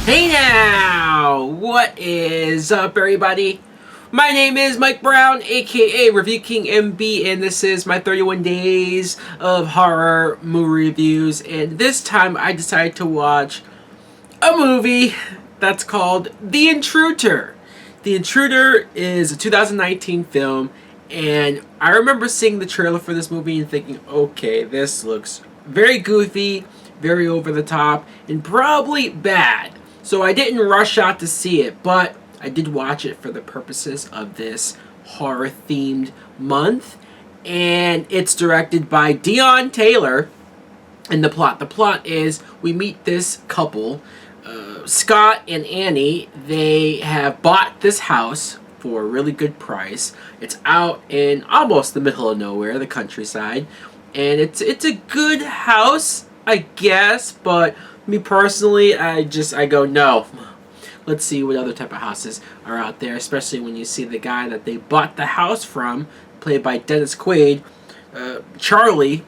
Hey now! What is up, everybody? My name is Mike Brown, aka Review King MB, and this is my 31 days of horror movie reviews. And this time I decided to watch a movie that's called The Intruder. The Intruder is a 2019 film, and I remember seeing the trailer for this movie and thinking, okay, this looks very goofy, very over the top, and probably bad. So I didn't rush out to see it, but I did watch it for the purposes of this horror-themed month. And it's directed by Dion Taylor. And the plot is we meet this couple, Scott and Annie. They have bought this house for a really good price. It's out in almost the middle of nowhere, the countryside. And it's a good house, I guess, but me personally, I go, no. Let's see what other type of houses are out there, especially when you see the guy that they bought the house from, played by Dennis Quaid, Charlie.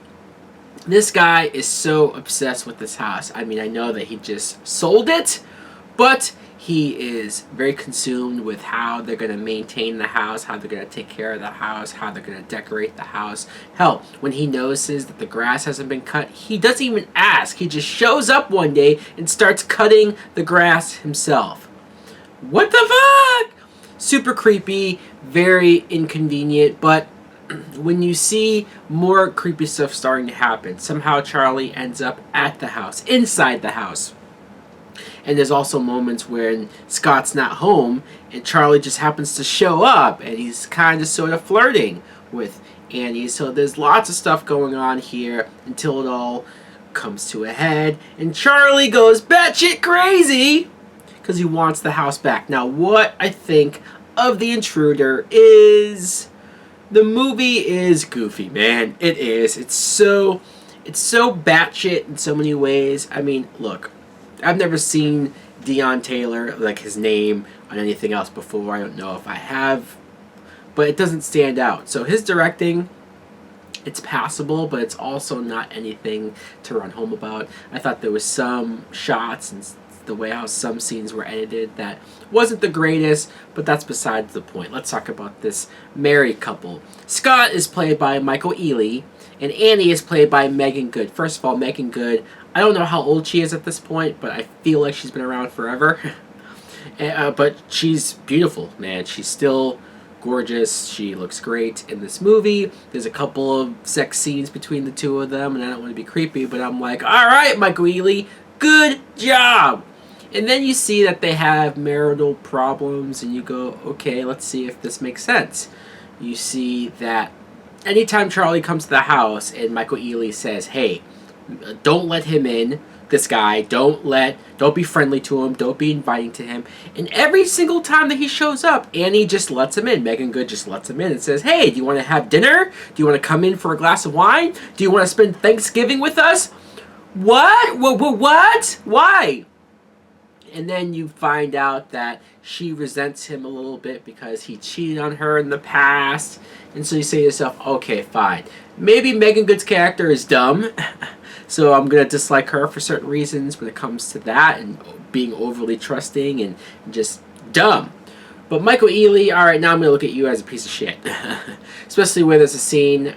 This guy is so obsessed with this house. I mean, I know that he just sold it, but he is very consumed with how they're going to maintain the house, how they're going to take care of the house, how they're going to decorate the house. Hell, when he notices that the grass hasn't been cut, he doesn't even ask. He just shows up one day and starts cutting the grass himself. What the fuck? Super creepy, very inconvenient, but when you see more creepy stuff starting to happen, somehow Charlie ends up at the house, inside the house. And there's also moments when Scott's not home and Charlie just happens to show up and he's kind of sort of flirting with Annie. So there's lots of stuff going on here until it all comes to a head. And Charlie goes batshit crazy because he wants the house back. Now, what I think of The Intruder is the movie is goofy, man. It is. It's so batshit in so many ways. I mean, look. I've never seen Dion Taylor, like his name, on anything else before. I don't know if I have, but it doesn't stand out. So his directing, it's passable, but it's also not anything to run home about. I thought there was some shots and the way how some scenes were edited that wasn't the greatest, but that's besides the point. Let's talk about this married couple. Scott is played by Michael Ealy, and Annie is played by Megan Good. First of all, Megan Good, I don't know how old she is at this point, but I feel like she's been around forever. But she's beautiful, man. She's still gorgeous. She looks great in this movie. There's a couple of sex scenes between the two of them, and I don't want to be creepy, but I'm like, all right, Michael Ealy, good job. And then you see that they have marital problems, and you go, okay, let's see if this makes sense. You see that anytime Charlie comes to the house and Michael Ealy says, hey, don't let him in, this guy, don't be friendly to him, don't be inviting to him. And every single time that he shows up, Annie just lets him in. Megan Good just lets him in and says, hey, do you want to have dinner? Do you want to come in for a glass of wine? Do you want to spend Thanksgiving with us? What? What? Why? And then you find out that she resents him a little bit because he cheated on her in the past. And so you say to yourself, okay, fine. Maybe Megan Good's character is dumb. So I'm going to dislike her for certain reasons when it comes to that and being overly trusting and just dumb. But Michael Ealy, alright, now I'm going to look at you as a piece of shit. Especially where there's a scene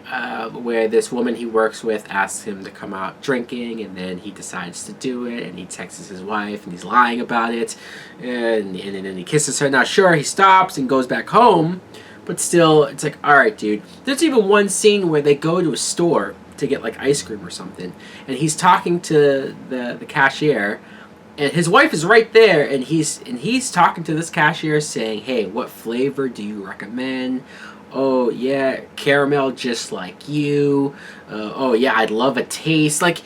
where this woman he works with asks him to come out drinking, and then he decides to do it, and he texts his wife, and he's lying about it, and then he kisses her. Now, sure, he stops and goes back home, but still, it's like, alright, dude. There's even one scene where they go to a store to get, like, ice cream or something, and he's talking to the cashier, and his wife is right there, and he's talking to this cashier saying, hey, what flavor do you recommend? Oh, yeah, caramel just like you. Oh, yeah, I'd love a taste. Like,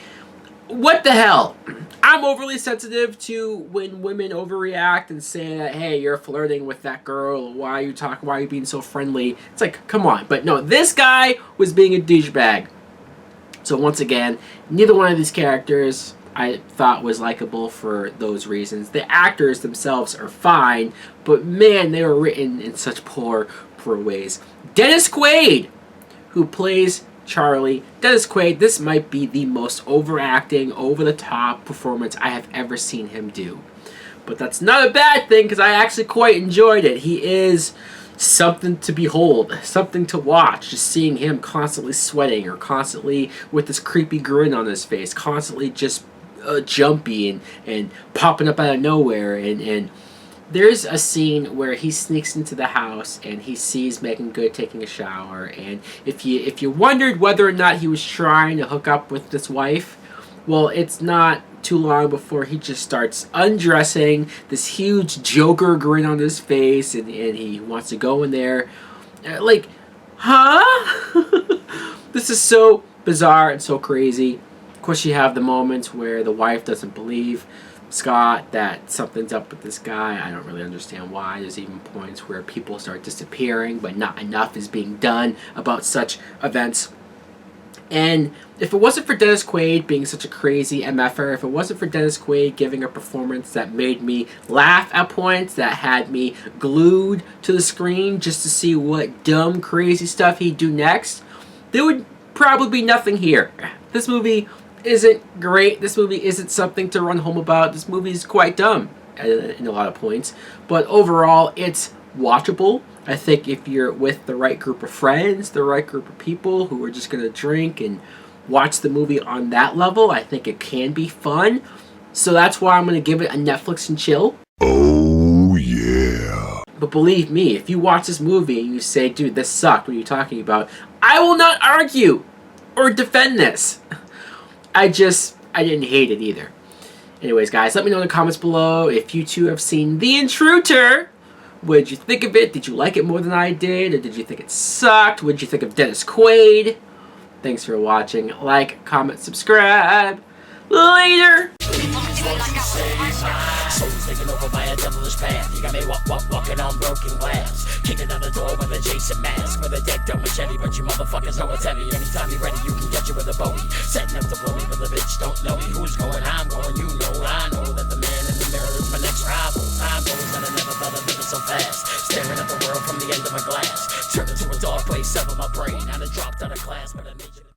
what the hell? I'm overly sensitive to when women overreact and say that, hey, you're flirting with that girl. Why are you being so friendly? It's like, come on. But no, this guy was being a douchebag. So once again, neither one of these characters I thought was likable for those reasons. The actors themselves are fine, but man, they were written in such poor ways. Dennis Quaid, who plays Charlie. Dennis Quaid, this might be the most overacting, over-the-top performance I have ever seen him do. But that's not a bad thing, because I actually quite enjoyed it. He is something to behold, something to watch. Just seeing him constantly sweating, or constantly with this creepy grin on his face, constantly just jumpy and popping up out of nowhere. And there's a scene where he sneaks into the house and he sees Megan Good taking a shower. And if you wondered whether or not he was trying to hook up with this wife, well, it's not too long before he just starts undressing, this huge Joker grin on his face, and he wants to go in there. Like, huh? This is so bizarre and so crazy. Of course, you have the moments where the wife doesn't believe Scott that something's up with this guy. I don't really understand why. There's even points where people start disappearing, but not enough is being done about such events. And if it wasn't for Dennis Quaid being such a crazy MFer, if it wasn't for Dennis Quaid giving a performance that made me laugh at points, that had me glued to the screen just to see what dumb, crazy stuff he'd do next, there would probably be nothing here. This movie isn't great. This movie isn't something to run home about. This movie is quite dumb in a lot of points. But overall, it's watchable. I think if you're with the right group of friends, the right group of people who are just going to drink and watch the movie on that level, I think it can be fun. So that's why I'm going to give it a Netflix and chill. Oh, yeah. But believe me, if you watch this movie and you say, dude, this sucked, what are you talking about? I will not argue or defend this. I didn't hate it either. Anyways, guys, let me know in the comments below if you two have seen The Intruder. What did you think of it? Did you like it more than I did? Or did you think it sucked? What did you think of Dennis Quaid? Thanks for watching. Like, comment, subscribe. Later! Soul's taken over by a devilish path. You got me walking on broken glass. Kicking down the door with a Jason mask. With a deck dome machete, but you motherfuckers know it's heavy. Anytime you're ready, you can get you with a Bowie. Setting up to blow me, but the bitch don't know me. Who's going? I'm going. You know, I know that the man in the mirror is my next rival. Time goes and I never thought I'd live it so fast. Staring at the world from the end of my glass. Turned into a dark place, sever my brain.